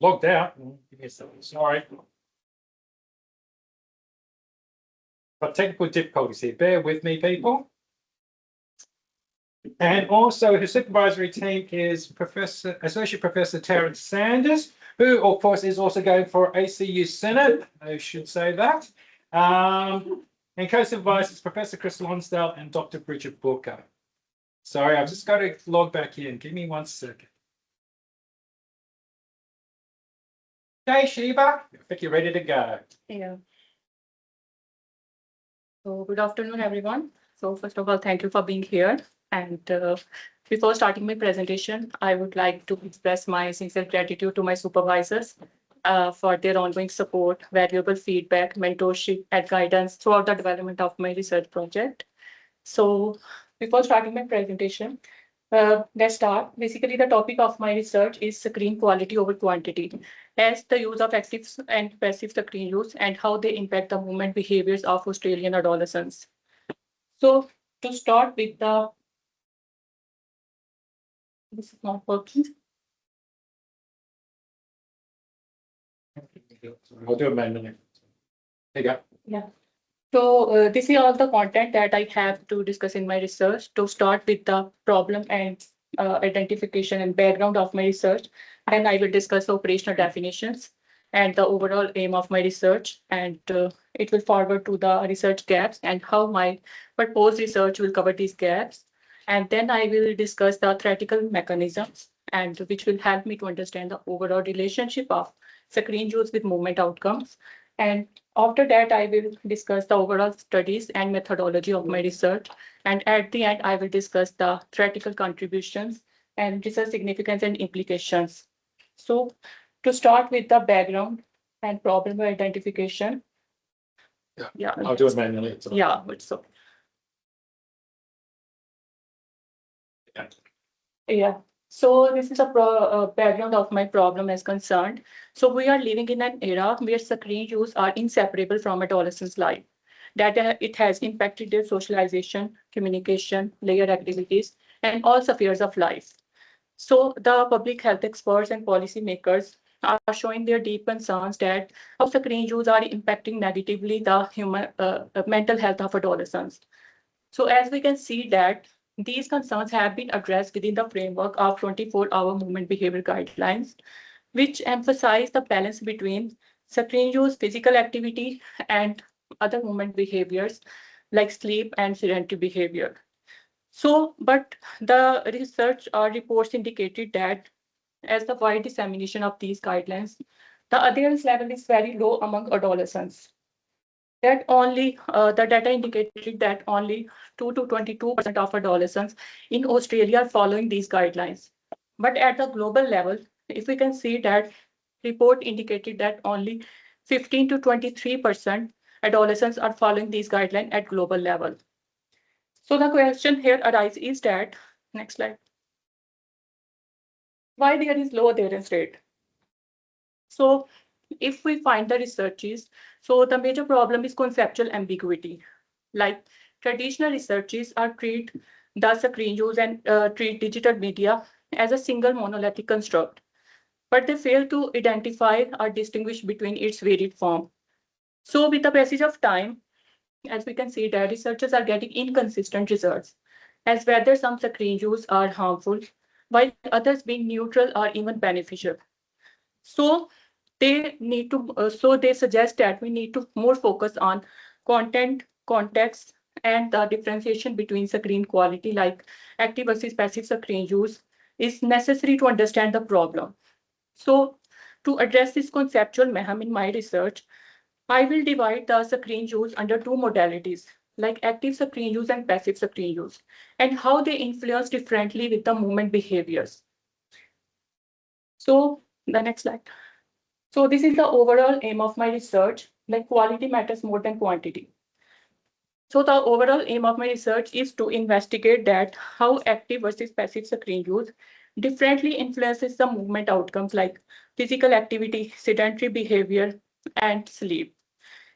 logged out. Give me a second. Sorry. Got technical difficulties here. Bear with me, people. And also, his supervisory team is Associate Professor Terence Sanders, who, of course, is also going for ACU Senate. I should say that. And co-supervisors Professor Chris Lonsdale and Dr. Bridget Booker. Sorry, I've just got to log back in. Give me 1 second. Okay, Sheeba, I think you're ready to go. Yeah. So good afternoon, everyone. So first of all, thank you for being here. And before starting my presentation, I would like to express my sincere gratitude to my supervisors for their ongoing support, valuable feedback, mentorship, and guidance throughout the development of my research project. So before starting my presentation, let's start. Basically, the topic of my research is screen quality over quantity, as the use of active and passive screen use and how they impact the movement behaviors of Australian adolescents. So to start with this is not working. I'll do it manually. There you go. Yeah. So this is all the content that I have to discuss in my research. To start with the problem and identification and background of my research, then I will discuss operational definitions and the overall aim of my research, and it will forward to the research gaps and how my proposed research will cover these gaps. And then I will discuss the theoretical mechanisms and which will help me to understand the overall relationship of screen use with movement outcomes. And after that, I will discuss the overall studies and methodology of my research. And at the end, I will discuss the theoretical contributions and research significance and implications. So to start with the background and problem identification. Yeah, I'll do it manually. Yeah, but so. Yeah. Yeah. So this is a background of my problem as concerned. So we are living in an era where screen use are inseparable from adolescents' life. That it has impacted their socialization, communication, layer activities, and all spheres of life. So the public health experts and policymakers are showing their deep concerns that how screen use are impacting negatively the human mental health of adolescents. So as we can see that these concerns have been addressed within the framework of 24-hour movement behavior guidelines, which emphasize the balance between screen use, physical activity, and other movement behaviors like sleep and sedentary behavior. So, but the research or reports indicated that as the wide dissemination of these guidelines, the adherence level is very low among adolescents. That only the data indicated that only 2 to 22% of adolescents in Australia are following these guidelines. But at the global level, if we can see that report indicated that only 15 to 23% adolescents are following these guidelines at global level. So the question here arises is that, next slide, why there is low adherence rate? So if we find the researches, so the major problem is conceptual ambiguity. Like traditional researches are treat the screen use and treat digital media as a single monolithic construct, but they fail to identify or distinguish between its varied form. So with the passage of time, as we can see that researchers are getting inconsistent results as whether some screen use are harmful, while others being neutral or even beneficial. So they suggest that we need to more focus on content, context, and the differentiation between screen quality, like active versus passive screen use, is necessary to understand the problem. So to address this conceptual mayhem in my research, I will divide the screen use under two modalities, like active screen use and passive screen use, and how they influence differently with the movement behaviors. So the next slide. So this is the overall aim of my research, like quality matters more than quantity. So the overall aim of my research is to investigate that how active versus passive screen use differently influences the movement outcomes like physical activity, sedentary behavior, and sleep,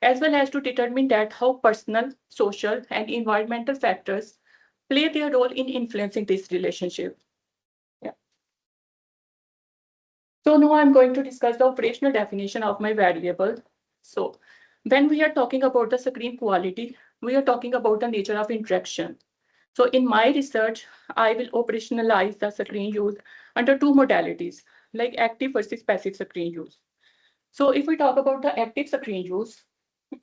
as well as to determine that how personal, social, and environmental factors play their role in influencing this relationship. Yeah. So now I'm going to discuss the operational definition of my variable. So when we are talking about the screen quality, we are talking about the nature of interaction. So in my research, I will operationalize the screen use under two modalities, like active versus passive screen use. So if we talk about the active screen use,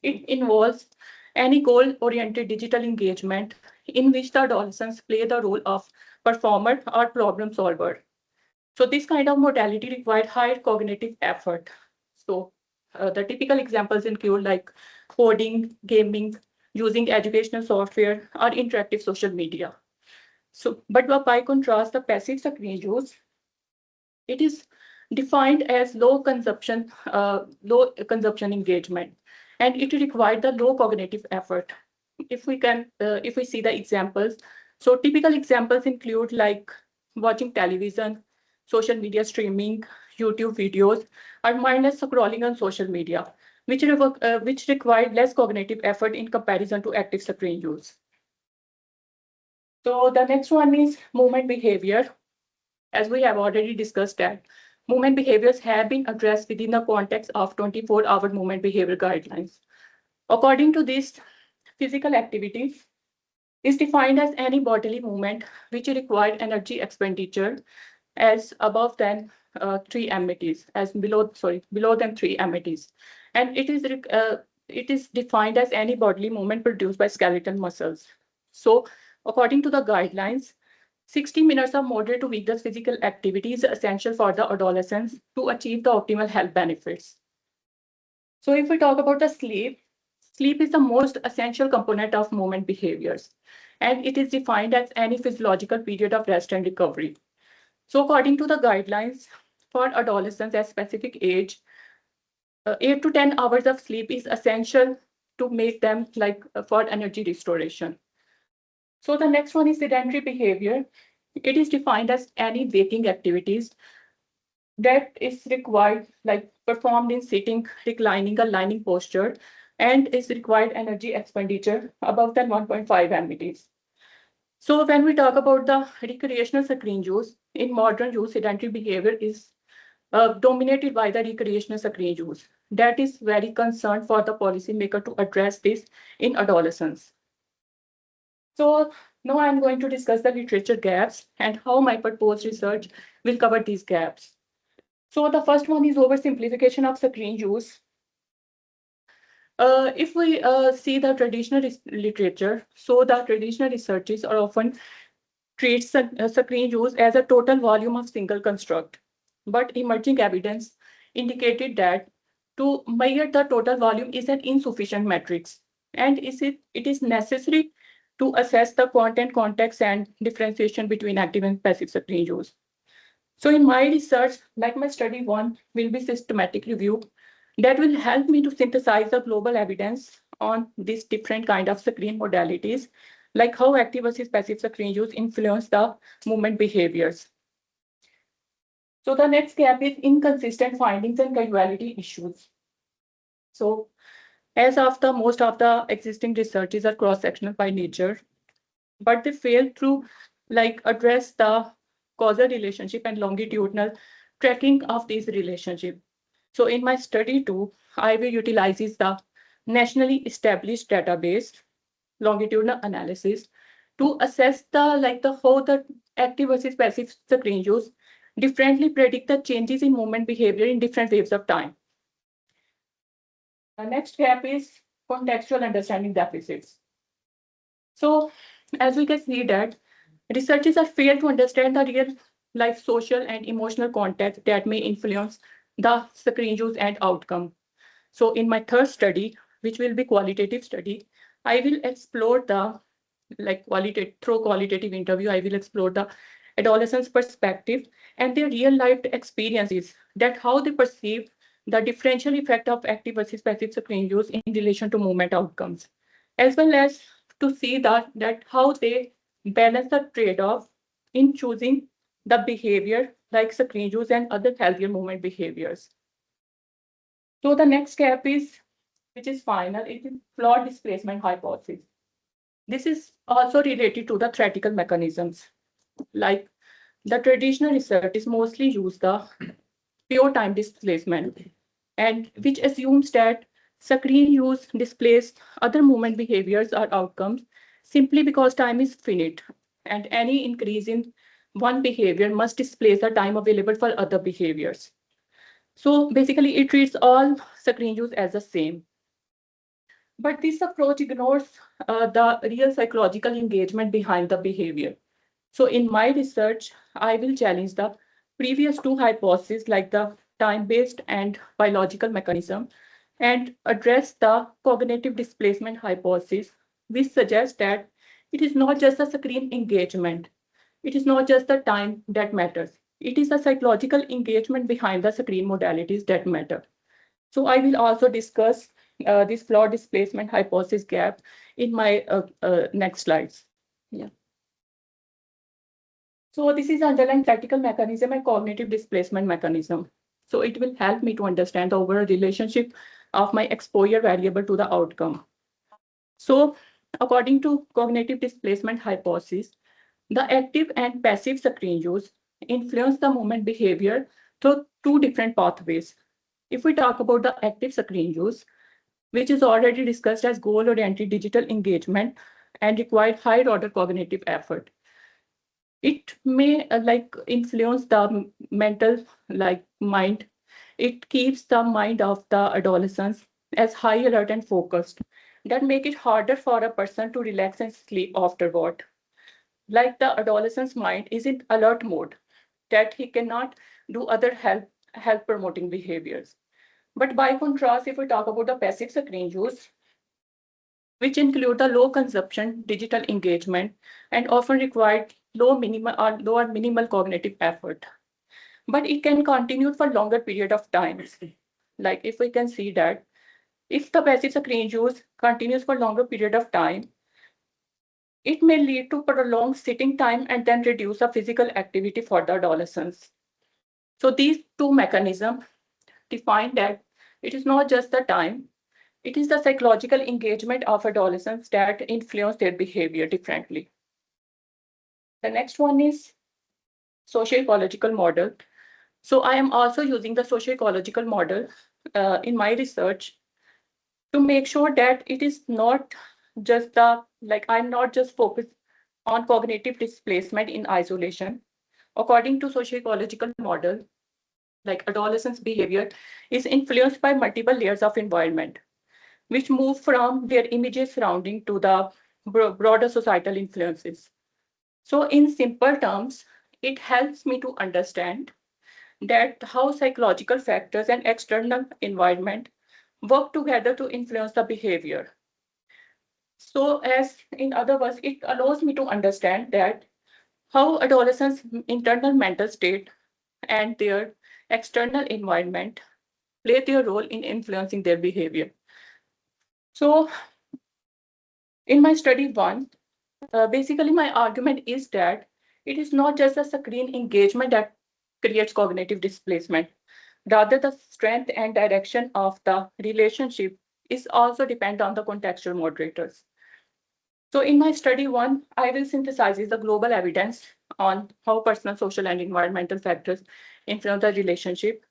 it involves any goal-oriented digital engagement in which the adolescents play the role of performer or problem solver. So this kind of modality required higher cognitive effort. So the typical examples include like coding, gaming, using educational software, or interactive social media. So, but by contrast, the passive screen use, it is defined as low consumption engagement, and it required the low cognitive effort. If we see the examples, so typical examples include like watching television, social media streaming, YouTube videos, or mindless scrolling on social media, which required less cognitive effort in comparison to active screen use. So the next one is movement behavior. As we have already discussed that movement behaviors have been addressed within the context of 24-hour movement behavior guidelines. According to this, physical activity is defined as any bodily movement which required energy expenditure as above than 3 METs, as below than 3 METs. And it is defined as any bodily movement produced by skeletal muscles. So according to the guidelines, 60 minutes of moderate to vigorous physical activity is essential for the adolescents to achieve the optimal health benefits. So if we talk about the sleep, sleep is the most essential component of movement behaviors, and it is defined as any physiological period of rest and recovery. So according to the guidelines, for adolescents at specific age, 8 to 10 hours of sleep is essential to make them for energy restoration. So the next one is sedentary behavior. It is defined as any waking activities that is required, like performed in sitting, reclining, or lying posture, and is required energy expenditure above than 1.5 METs. So when we talk about the recreational screen use, in modern use, sedentary behavior is dominated by the recreational screen use. That is very concerned for the policymaker to address this in adolescents. So now I'm going to discuss the literature gaps and how my proposed research will cover these gaps. So the first one is oversimplification of screen use. If we see the traditional literature, so the traditional researchers are often treats screen use as a total volume of single construct. But emerging evidence indicated that to measure the total volume is an insufficient metrics, and it is necessary to assess the content, context, and differentiation between active and passive screen use. So in my research, like my study one, will be systematic review that will help me to synthesize the global evidence on these different kind of screen modalities, like how active versus passive screen use influence the movement behaviors. So the next gap is inconsistent findings and causality issues. So as of the most of the existing researches are cross-sectional by nature, but they fail to address the causal relationship and longitudinal tracking of these relationships. So in my study too, I will utilize the nationally established database longitudinal analysis to assess the how the active versus passive screen use differently predict the changes in movement behavior in different waves of time. The next gap is contextual understanding deficits. So as we can see that researchers are failed to understand the real life social and emotional context that may influence the screen use and outcome. So in my third study, which will be qualitative study, I will explore the through qualitative interview, I will explore the adolescents' perspective and their real life experiences, that how they perceive the differential effect of active versus passive screen use in relation to movement outcomes, as well as to see that how they balance the trade-off in choosing the behavior like screen use and other healthier movement behaviors. So the next gap is, which is final, it is flawed displacement hypothesis. This is also related to the theoretical mechanisms. Like the traditional research is mostly use the pure time displacement, and which assumes that screen use displays other movement behaviors or outcomes simply because time is finite, and any increase in one behavior must displace the time available for other behaviors. So basically, it treats all screen use as the same. But this approach ignores the real psychological engagement behind the behavior. So in my research, I will challenge the previous two hypotheses like the time-based and biological mechanism and address the cognitive displacement hypothesis, which suggests that it is not just the screen engagement. It is not just the time that matters. It is the psychological engagement behind the screen modalities that matter. So I will also discuss this flawed displacement hypothesis gap in my next slides. Yeah. So this is underlying practical mechanism and cognitive displacement mechanism. So it will help me to understand the overall relationship of my exposure variable to the outcome. So according to cognitive displacement hypothesis, the active and passive screen use influence the movement behavior through two different pathways. If we talk about the active screen use, which is already discussed as goal-oriented digital engagement and require higher order cognitive effort. It may like influence the mental like mind. It keeps the mind of the adolescents as high alert and focused. That make it harder for a person to relax and sleep afterward. Like the adolescent's mind is in alert mode, that he cannot do other health promoting behaviors. But by contrast, if we talk about the passive screen use, which include the low consumption digital engagement and often require low or minimal cognitive effort. But it can continue for longer period of time. Like if we can see that if the passive screen use continues for longer period of time, it may lead to prolonged sitting time and then reduce the physical activity for the adolescents. So these two mechanisms define that it is not just the time, it is the psychological engagement of adolescents that influence their behavior differently. The next one is socio-ecological model. So I am also using the socio-ecological model in my research to make sure that it is not just I'm not just focused on cognitive displacement in isolation. According to socio-ecological model, like adolescents' behavior is influenced by multiple layers of environment, which move from their immediate surrounding to the broader societal influences. So in simple terms, it helps me to understand that how psychological factors and external environment work together to influence the behavior. So as in other words, it allows me to understand that how adolescents' internal mental state and their external environment play their role in influencing their behavior. So in my study one, basically my argument is that it is not just the screen engagement that creates cognitive displacement. Rather, the strength and direction of the relationship is also depend on the contextual moderators. So in my study one, I will synthesize the global evidence on how personal, social, and environmental factors influence the relationship.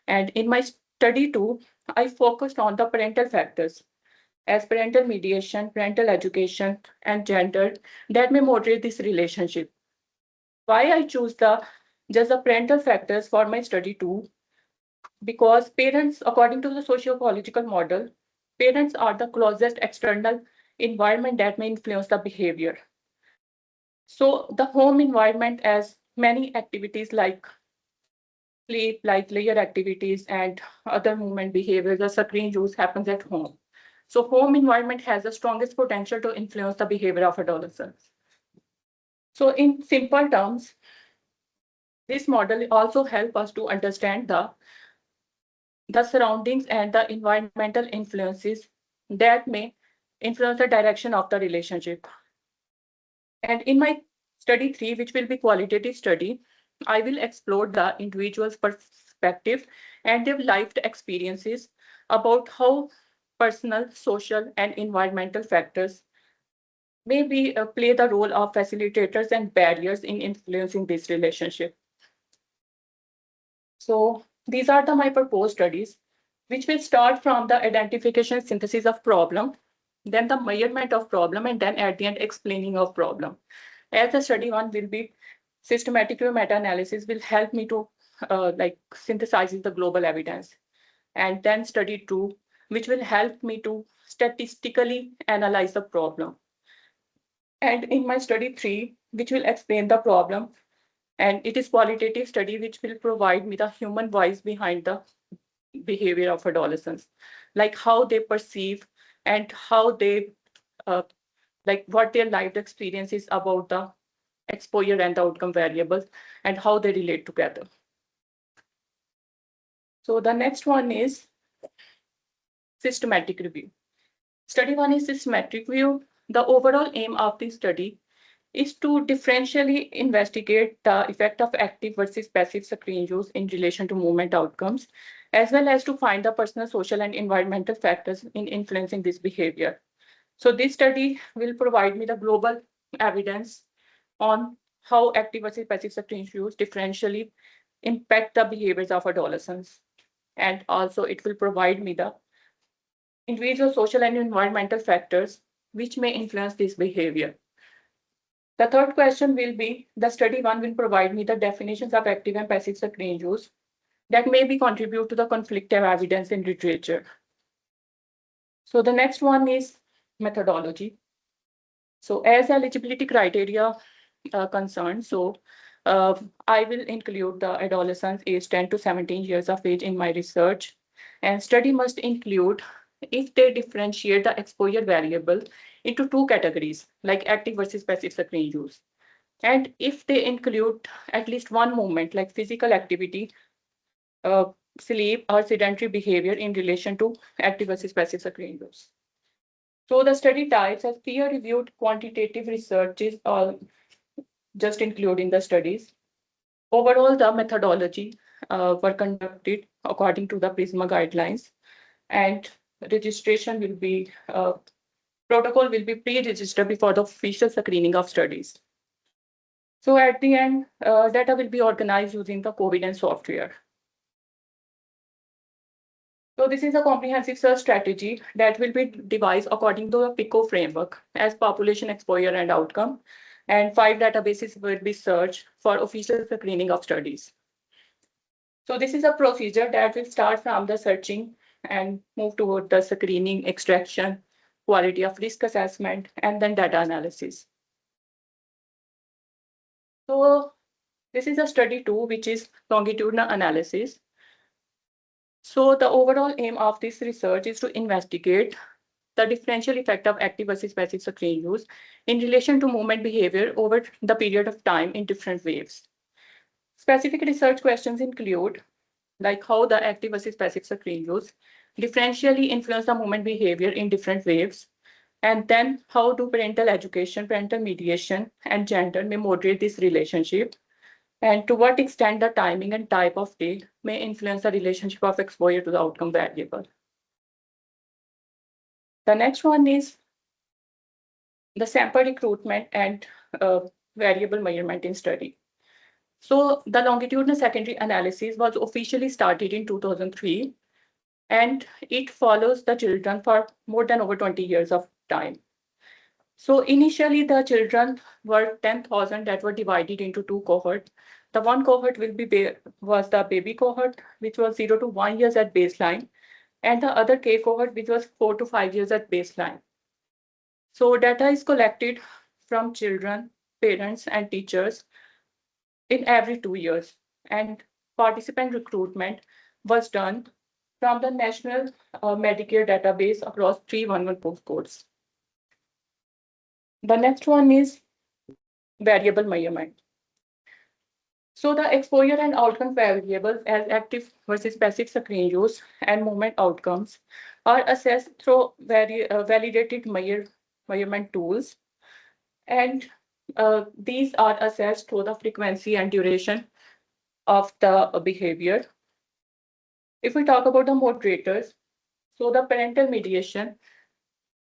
And in my study two, I focused on the parental factors as parental mediation, parental education, and gender that may moderate this relationship. Why I choose just the parental factors for my study two? Because parents, according to the socio-political model, parents are the closest external environment that may influence the behavior. So the home environment, as many activities like sleep, like leisure activities and other movement behaviors, the screen use happens at home. So home environment has the strongest potential to influence the behavior of adolescents. So in simple terms, this model also helps us to understand the surroundings and the environmental influences that may influence the direction of the relationship. And in my study three, which will be qualitative study, I will explore the individual's perspective and their lived experiences about how personal, social, and environmental factors maybe play the role of facilitators and barriers in influencing this relationship. So these are my proposed studies, which will start from the identification synthesis of problem, then the measurement of problem, and then at the end explaining of problem. As the study one will be systematic meta-analysis will help me to like synthesize the global evidence. And then study two, which will help me to statistically analyze the problem. And in my study three, which will explain the problem, and it is qualitative study which will provide me the human voice behind the behavior of adolescents, like how they perceive and how they uh, like what their lived experience is about the exposure and the outcome variables and how they relate together. So the next one is systematic review. Study one is systematic review. The overall aim of this study is to differentially investigate the effect of active versus passive screen use in relation to movement outcomes, as well as to find the personal, social, and environmental factors in influencing this behavior. So this study will provide me the global evidence on how active versus passive screen use differentially impact the behaviors of adolescents. And also it will provide me the individual social and environmental factors which may influence this behavior. The third question will be, the study one will provide me the definitions of active and passive screen use that may be contribute to the conflicting evidence in literature. So the next one is methodology. So as eligibility criteria concerned, so I will include the adolescents aged 10 to 17 years of age in my research. And study must include if they differentiate the exposure variable into two categories, like active versus passive screen use. And if they include at least one movement, like physical activity, sleep, or sedentary behavior in relation to active versus passive screen use. So the study types as peer-reviewed quantitative research is all just including the studies. Overall, the methodology were conducted according to the PRISMA guidelines, and registration will be protocol will be pre-registered before the official screening of studies. So at the end, data will be organized using the COVID software. So this is a comprehensive search strategy that will be devised according to the PICO framework as population exposure and outcome. And 5 databases will be searched for official screening of studies. So this is a procedure that will start from the searching and move toward the screening, extraction, quality of risk assessment, and then data analysis. So this is a study 2, which is longitudinal analysis. So the overall aim of this research is to investigate the differential effect of active versus passive screen use in relation to movement behavior over the period of time in different waves. Specific research questions include like how the active versus passive screen use differentially influence the movement behavior in different waves, and then how do parental education, parental mediation, and gender may moderate this relationship, and to what extent the timing and type of day may influence the relationship of exposure to the outcome variable. The next one is the sample recruitment and variable measurement in study. So the longitudinal secondary analysis was officially started in 2003, and it follows the children for more than over 20 years of time. So initially the children were 10,000 that were divided into two cohorts. The one cohort was the baby cohort, which was 0 to 1 years at baseline, and the other K cohort, which was 4 to 5 years at baseline. So data is collected from children, parents, and teachers in every 2 years. And participant recruitment was done from the National Medicare database across 311 postcodes. The next one is variable measurement. So the exposure and outcome variables as active versus passive screen use and movement outcomes are assessed through validated measurement tools. And these are assessed through the frequency and duration of the behavior. If we talk about the moderators, so the parental mediation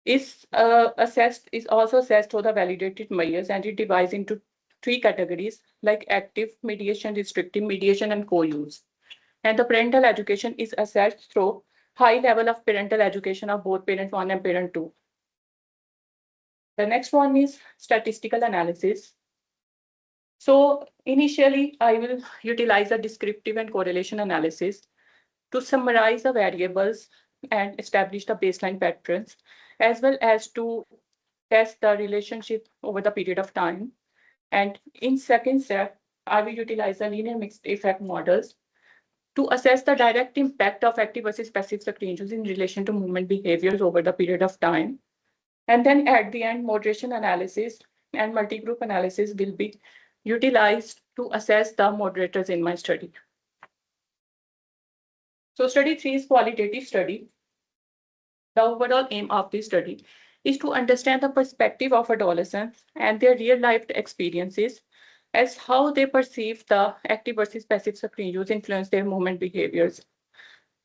is also assessed through the validated measures, and it divides into 3 categories like active mediation, restrictive mediation, and co-use. And the parental education is assessed through high level of parental education of both parent 1 and parent 2. The next one is statistical analysis. So initially, I will utilize a descriptive and correlation analysis to summarize the variables and establish the baseline patterns, as well as to test the relationship over the period of time. And in second step, I will utilize the linear mixed effect models to assess the direct impact of active versus passive screen use in relation to movement behaviors over the period of time. And then at the end, moderation analysis and multi-group analysis will be utilized to assess the moderators in my study. So study 3 is qualitative study. The overall aim of this study is to understand the perspective of adolescents and their real-life experiences as how they perceive the active versus passive screen use influence their movement behaviors,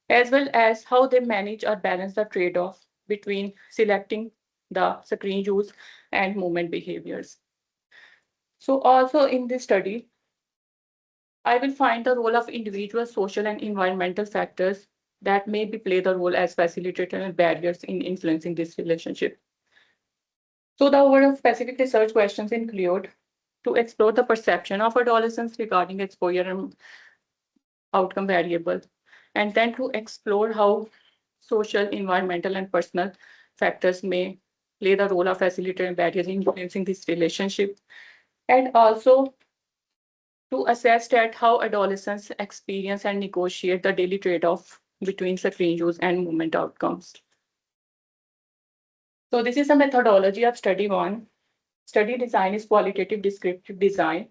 as well as how they manage or balance the trade-off between selecting the screen use and movement behaviors. So also in this study, I will find the role of individual social and environmental factors that may play the role as facilitator and barriers in influencing this relationship. So the overall specific research questions include to explore the perception of adolescents regarding exposure and outcome variable, and then to explore how social, environmental, and personal factors may play the role of facilitator and barriers in influencing this relationship, and also to assess that how adolescents experience and negotiate the daily trade-off between screen use and movement outcomes. So this is a methodology of study 1. Study design is qualitative descriptive design,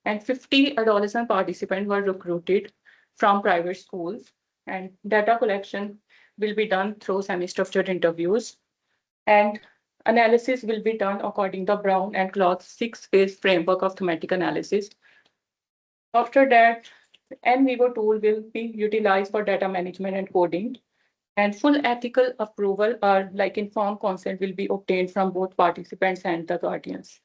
and 50 adolescent participants were recruited from private schools, and data collection will be done through semi-structured interviews, and analysis will be done according to Brown and Cloth 6-phase framework of thematic analysis. After that, NVivo tool will be utilized for data management and coding, and full ethical approval or like informed consent will be obtained from both participants and the guardians.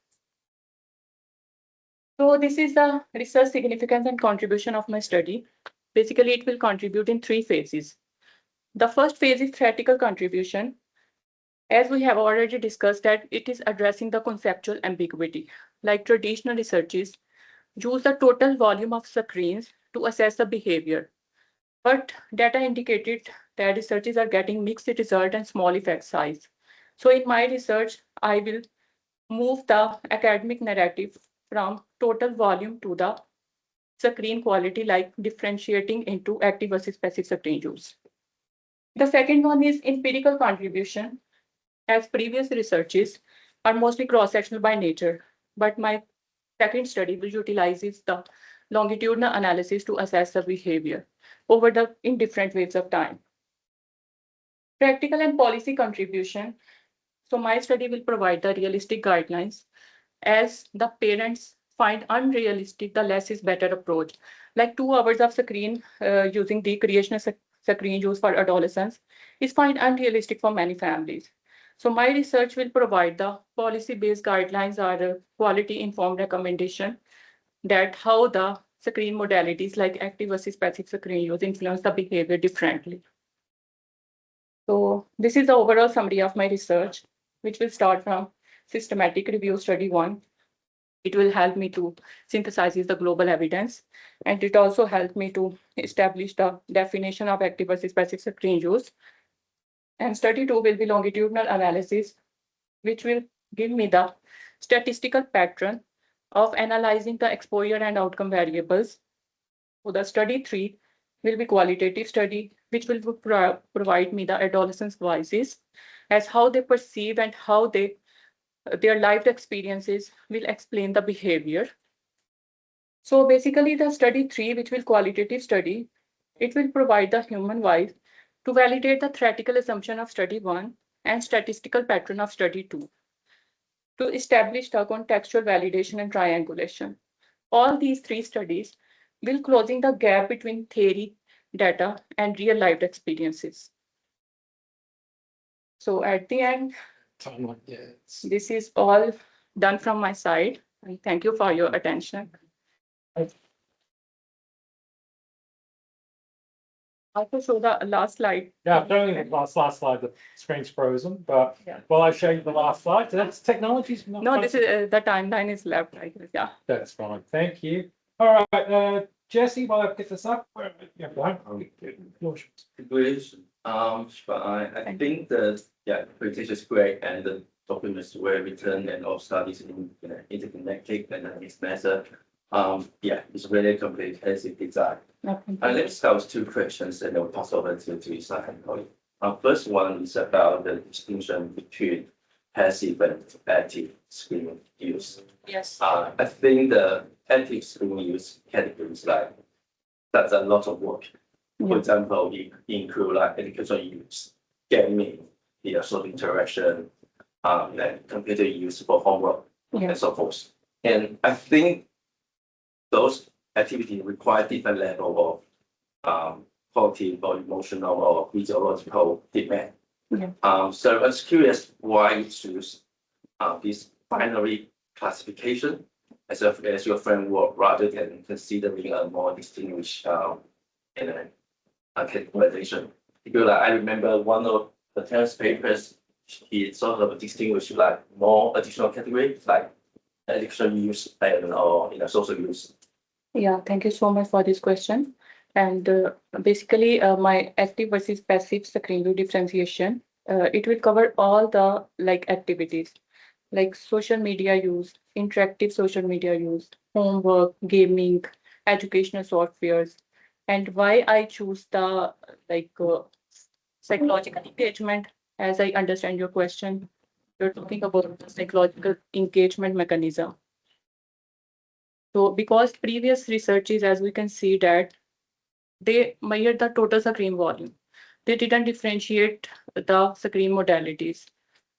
So this is the research significance and contribution of my study. Basically, it will contribute in 3 phases. The first phase is theoretical contribution. As we have already discussed that it is addressing the conceptual ambiguity. Like traditional researches, use the total volume of screens to assess the behavior. But data indicated that researchers are getting mixed result and small effect size. So in my research, I will move the academic narrative from total volume to the screen quality, like differentiating into active versus passive screen use. The second one is empirical contribution. As previous researches are mostly cross-sectional by nature, but my second study will utilizes the longitudinal analysis to assess the behavior in different waves of time. Practical and policy contribution. So my study will provide the realistic guidelines. As the parents find unrealistic, the less is better approach. Like 2 hours of screen using recreational screen use for adolescents is find unrealistic for many families. So my research will provide the policy-based guidelines or quality-informed recommendation that how the screen modalities like active versus passive screen use influence the behavior differently. So this is the overall summary of my research, which will start from systematic review study 1. It will help me to synthesize the global evidence, and it also helped me to establish the definition of active versus passive screen use. And study 2 will be longitudinal analysis, which will give me the statistical pattern of analyzing the exposure and outcome variables. So the study 3 will be qualitative study, which will provide me the adolescents' voices as how they perceive and how their lived experiences will explain the behavior. So basically the study 3, which will qualitative study, it will provide the human voice to validate the theoretical assumption of study 1 and statistical pattern of study 2 to establish the contextual validation and triangulation. All these 3 studies will closing the gap between theory, data, and real life experiences. So at the end, this is all done from my side. And thank you for your attention. I will show the last slide. Yeah, I'm showing the last slide, the screen's frozen, but Yeah. while I show you the last slide, so that's technology's not. No, this is the timeline is left, I guess. Yeah. That's fine, thank you. All right, Jesse, while I pick this up, yeah, right. Great. But I think that, yeah, presentation is great and the documents were written and all studies in interconnected and this method. Yeah, it's really comprehensive design. Okay. Let's start with two questions and then we'll pass over to Isaac. First one is about the distinction between passive and active screen use. Yes. I think the active screen use categories like that's a lot of work. For Yeah. example, it include like educational use, gaming, social interaction, and computer use for homework Yeah. and so forth. And I think those activities require different level of cognitive or emotional or physiological demand. Yeah. So I was curious why you choose this binary classification as your framework rather than considering a more distinguished categorization. Because I remember one of the Terence papers, he sort of distinguished like more additional categories like additional use and or social use. Yeah, thank you so much for this question. And basically, my active versus passive screen view differentiation, it will cover all the like activities, like social media use, interactive social media use, homework, gaming, educational softwares, and why I choose the like psychological engagement. As I understand your question, you're talking about the psychological engagement mechanism. So because previous researches, as we can see that they measured the total screen volume. They didn't differentiate the screen modalities.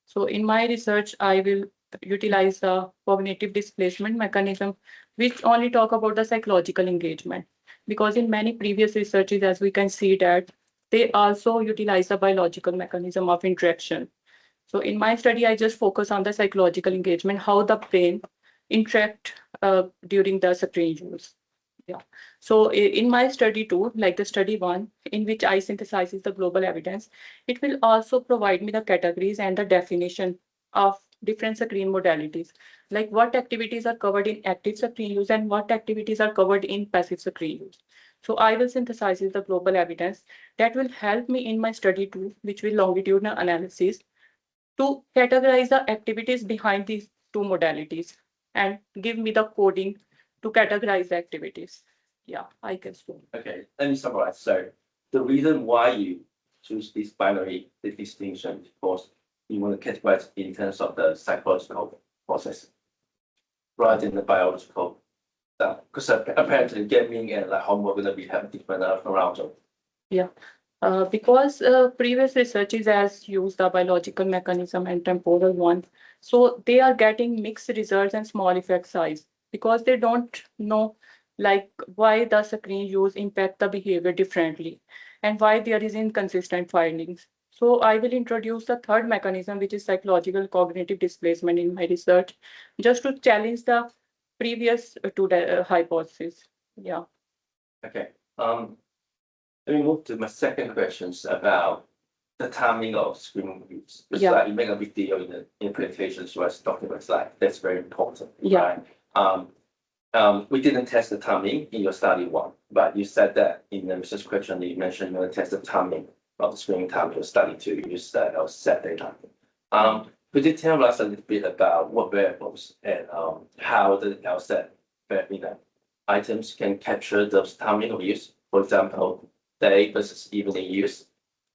So in my research, I will utilize the cognitive displacement mechanism, which only talk about the psychological engagement. Because in many previous researches, as we can see that they also utilize the biological mechanism of interaction. So in my study, I just focus on the psychological engagement, how the brain interact during the screen use. Yeah. So in my study too, like the study one, in which I synthesizes the global evidence, it will also provide me the categories and the definition of different screen modalities, like what activities are covered in active screen use and what activities are covered in passive screen use. So I will synthesize the global evidence that will help me in my study too, which will longitudinal analysis to categorize the activities behind these two modalities and give me the coding to categorize the activities. Yeah, I guess so. Okay, let me summarize. So the reason why you choose this binary distinction, of course, you want to categorize in terms of the psychological process rather than the biological. Because apparently gaming and like homework going to be have different arousal. Yeah. Because previous researches has used the biological mechanism and temporal one, so they are getting mixed results and small effect size because they don't know like why the screen use impact the behavior differently and why there is inconsistent findings. So I will introduce the third mechanism, which is psychological cognitive displacement in my research, just to challenge the previous two hypotheses. Yeah. Okay. Let me move to my second questions about the timing of screen use. Because Yeah. like you make a big deal in the implementation, so I was talking about like that's very important. Yeah. Right? We didn't test the timing in your study one, but you said that in the research question you mentioned you're going to test the timing of the screen time in your study two. You said set data. Could you tell us a little bit about what variables and how the set items can capture those timing of use? For example, day versus evening use.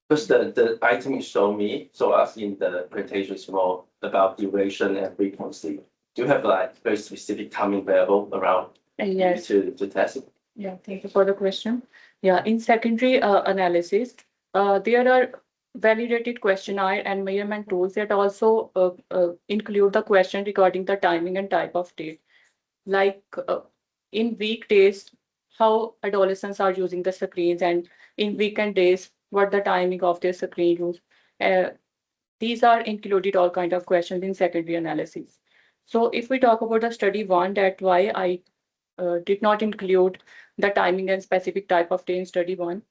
Because the item you show me, so as in the presentation is more about duration and frequency. Do you have like very specific timing variable around Yes. to test it? Yeah, thank you for the question. Yeah, in secondary analysis, there are validated questionnaire and measurement tools that also include the question regarding the timing and type of day. Like in weekdays, how adolescents are using the screens, and in weekend days, what the timing of their screen use. Uh, these are included all kind of questions in secondary analysis. So if we talk about the study one, that why I did not include the timing and specific type of day in study one.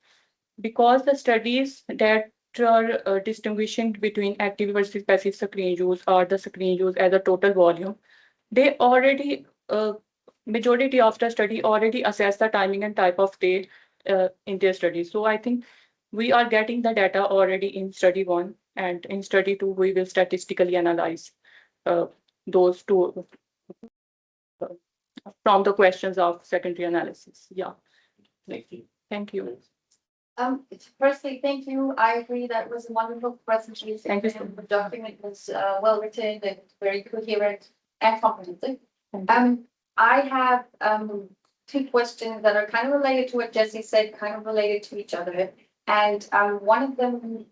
because the studies that are distinguishing between active versus passive screen use or the screen use as a total volume, they already, majority of the study already assess the timing and type of day in their study. So I think we are getting the data already in study 1, and in study 2, we will statistically analyze those two from the questions of secondary analysis. Yeah. Thank you. Thank you. Firstly, thank you. I agree that was a wonderful presentation. Thank you so The document was well written and very coherent and comprehensive. I have two questions that are kind of related to what Jesse said, kind of related to each other. And one of them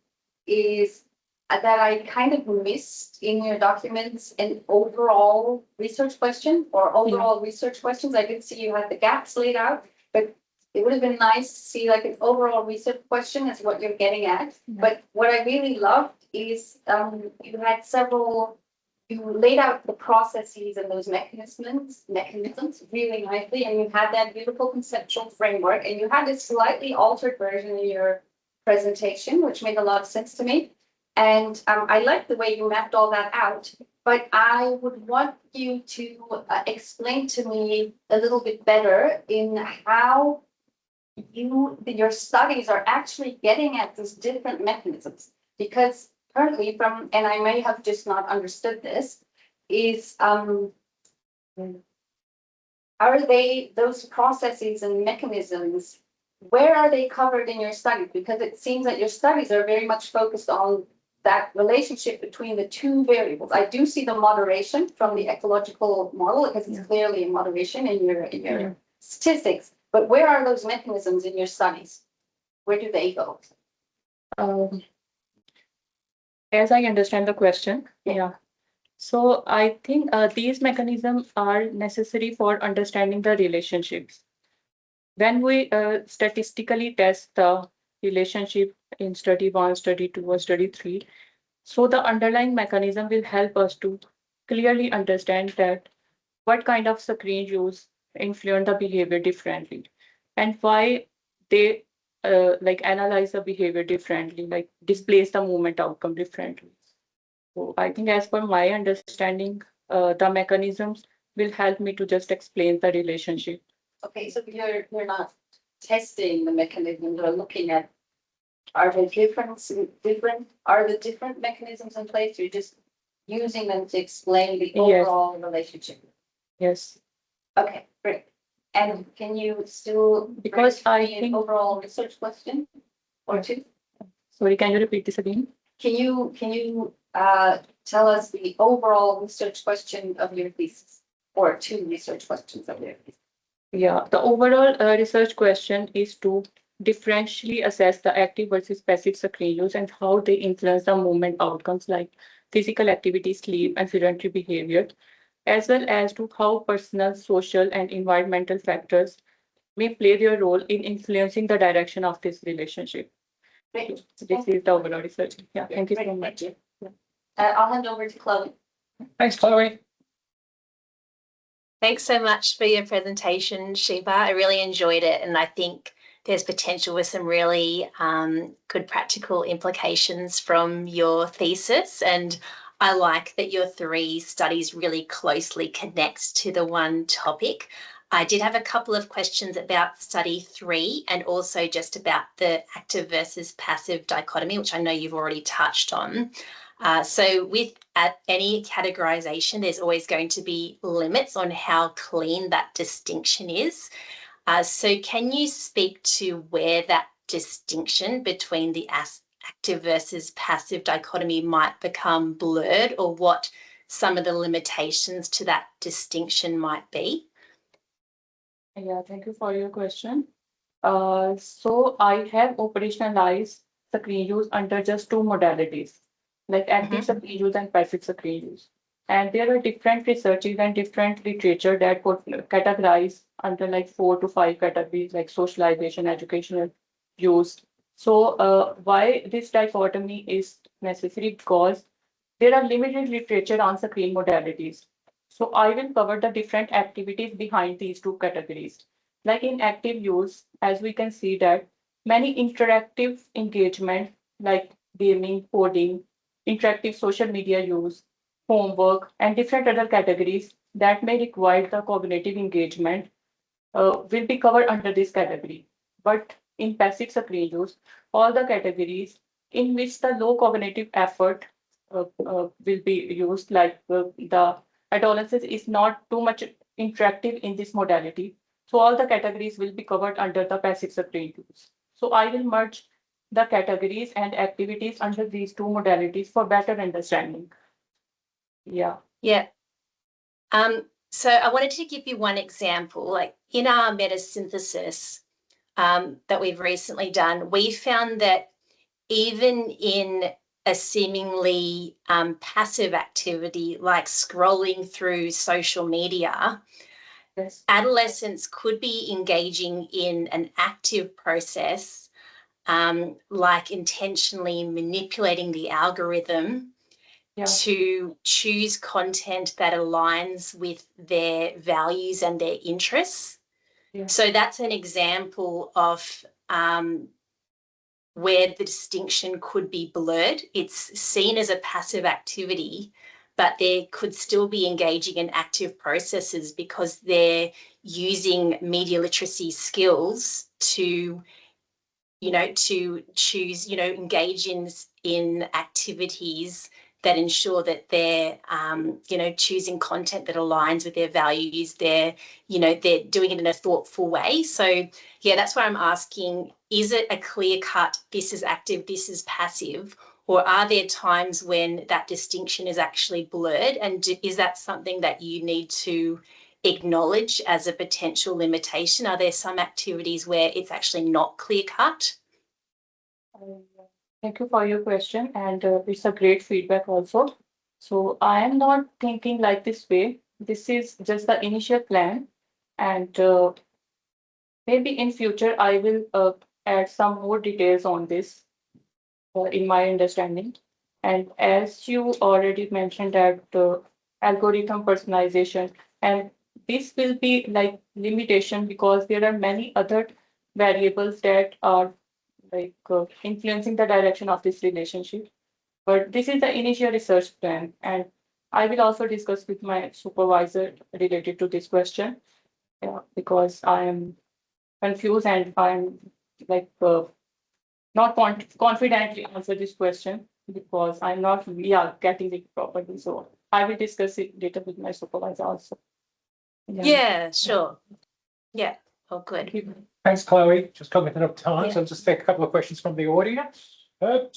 is that I kind of missed in your documents an overall research question or overall research questions. I did see you had the gaps laid out, but it would have been nice to see like an overall research question is what you're getting at. Yeah. But what I really loved is you had several, you laid out the processes and those mechanisms really nicely, and you had that beautiful conceptual framework, and you had a slightly altered version in your presentation, which made a lot of sense to me. And I like the way you mapped all that out, but I would want you to explain to me a little bit better in how your studies are actually getting at these different mechanisms. Because currently from, and I may have just not understood this, is are they, those processes and mechanisms, where are they covered in your studies? Because it seems that your studies are very much focused on that relationship between the two variables. I do see the moderation from the ecological model because it's clearly a moderation in your statistics, but where are those mechanisms in your studies? Where do they go? As I understand the question, yeah. So I think these mechanisms are necessary for understanding the relationships. When we statistically test the relationship in study 1, study 2, or study 3, so the underlying mechanism will help us to clearly understand that what kind of screen use influence the behavior differently and why they like analyze the behavior differently, like displays the movement outcome differently. So I think as per my understanding, the mechanisms will help me to just explain the relationship. Okay, so you're not testing the mechanisms or looking at, are the different mechanisms in place? You're just using them to explain the overall relationship. Yes. Okay, great. And can you still, Because bring I me an think, overall research question or two? sorry, can you repeat this again? Can you tell us the overall research question of your thesis, or two research questions of your thesis? Yeah, the overall research question is to differentially assess the active versus passive screen use and how they influence the movement outcomes like physical activity, sleep, and sedentary behavior, as well as to how personal, social, and environmental factors may play their role in influencing the direction of this relationship. Great. This is the overall research. Yeah, thank you so Great, much. thank you. I'll hand over to Chloe. Thanks, Chloe. Thanks so much for your presentation, Sheeba. I really enjoyed it, and I think there's potential with some really good practical implications from your thesis. And I like that your 3 studies really closely connect to the one topic. I did have a couple of questions about study 3 and also just about the active versus passive dichotomy, which I know you've already touched on. So with any categorization, there's always going to be limits on how clean that distinction is. So can you speak to where that distinction between the active versus passive dichotomy might become blurred, or what some of the limitations to that distinction might be? Yeah, thank you for your question. So I have operationalized screen use under just 2 modalities, like active screen use and passive screen use. And there are different researches and different literature that could categorize under like 4 to 5 categories, like socialization, educational use. So why this dichotomy is necessary? Because there are limited literature on screen modalities. So I will cover the different activities behind these 2 categories. Like in active use, as we can see that many interactive engagement like gaming, coding, interactive social media use, homework, and different other categories that may require the cognitive engagement will be covered under this category. But in passive screen use, all the categories in which the low cognitive effort will be used, like the adolescence is not too much interactive in this modality. So all the categories will be covered under the passive screen use. So I will merge the categories and activities under these two modalities for better understanding. Yeah. Yeah. So I wanted to give you one example, like in our metasynthesis that we've recently done, we found that even in a seemingly passive activity like scrolling through social media, Yes. adolescents could be engaging in an active process, like intentionally manipulating the algorithm to choose content that aligns with their values and their interests. Yeah. So that's an example of where the distinction could be blurred. It's seen as a passive activity, but they could still be engaging in active processes because they're using media literacy skills to choose, engage in activities that ensure that they're, choosing content that aligns with their values. They're doing it in a thoughtful way. So yeah, that's why I'm asking, is it a clear cut, this is active, this is passive, or are there times when that distinction is actually blurred? And is that something that you need to acknowledge as a potential limitation? Are there some activities where it's actually not clear cut? Thank you for your question, and it's a great feedback also. So I am not thinking like this way. This is just the initial plan, and maybe in future I will add some more details on this in my understanding. And as you already mentioned that algorithm personalization, and this will be like limitation because there are many other variables that are like influencing the direction of this relationship. But this is the initial research plan, and I will also discuss with my supervisor related to this question. Yeah, because I am confused and I'm like not confidently answer this question because I'm not getting it properly. So I will discuss it later with my supervisor also. Yeah, sure. Yeah, oh, good. Thank you. Thanks, Chloe. Just cognizant of time, Yeah. so I'll just take a couple of questions from the audience. I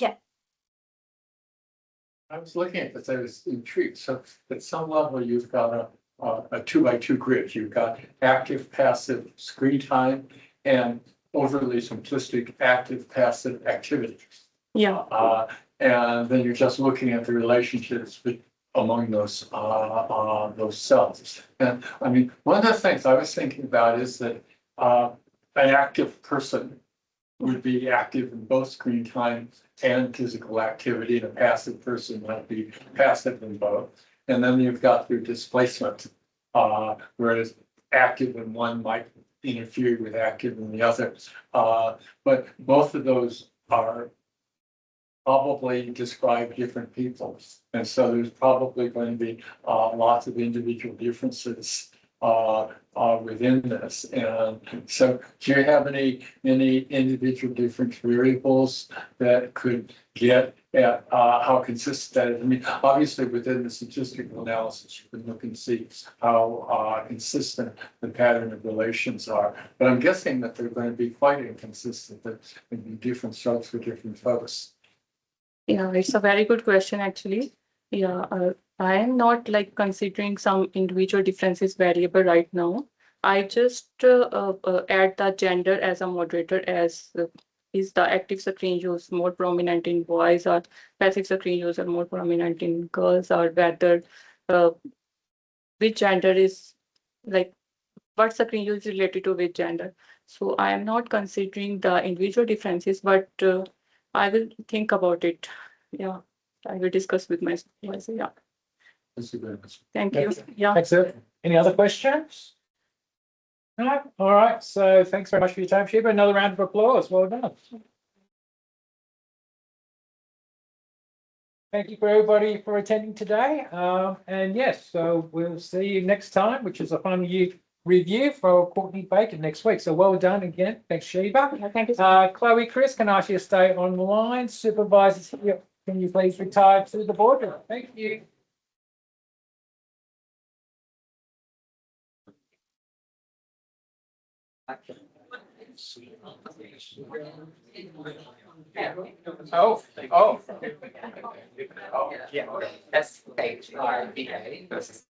was looking at this, I was intrigued. So at some level, you've got a 2x2 grid. You've got active, passive screen time and overly simplistic active, passive activity. Yeah. And then you're just looking at the relationships among those cells. And I mean, one of the things I was thinking about is that an active person would be active in both screen time and physical activity, and a passive person might be passive in both. And then you've got your displacement, whereas active in one might interfere with active in the other. But both of those are probably describe different people. And so there's probably going to be lots of individual differences within this. And so do you have any individual different variables that could get at how consistent that is? I mean, obviously within the statistical analysis, you can look and see how consistent the pattern of relations are. But I'm guessing that they're going to be quite inconsistent, that there be different strokes for different folks. Yeah, it's a very good question, actually. Yeah, I am not like considering some individual differences variable right now. I just add the gender as a moderator as is the active screen use more prominent in boys or passive screen use are more prominent in girls, or whether which gender is like what screen use is related to which gender. So I am not considering the individual differences, but I will think about it. Yeah, I will discuss with my supervisor. Yeah. Thank you very much. Thank you. Yeah. Thanks, sir. Any other questions? No? All right. So thanks very much for your time, Sheeba. Another round of applause. Well done. Thank you for everybody for attending today. And yes, so we'll see you next time, which is a final year review for Courtney Bacon next week. So well done again. Thanks, Sheeba. Yeah, thank you. Chloe, Chris, can I ask you to stay online? Supervisors here, can you please retire to the boardroom? Thank you. Oh, oh. Oh, yeah. SHRBA versus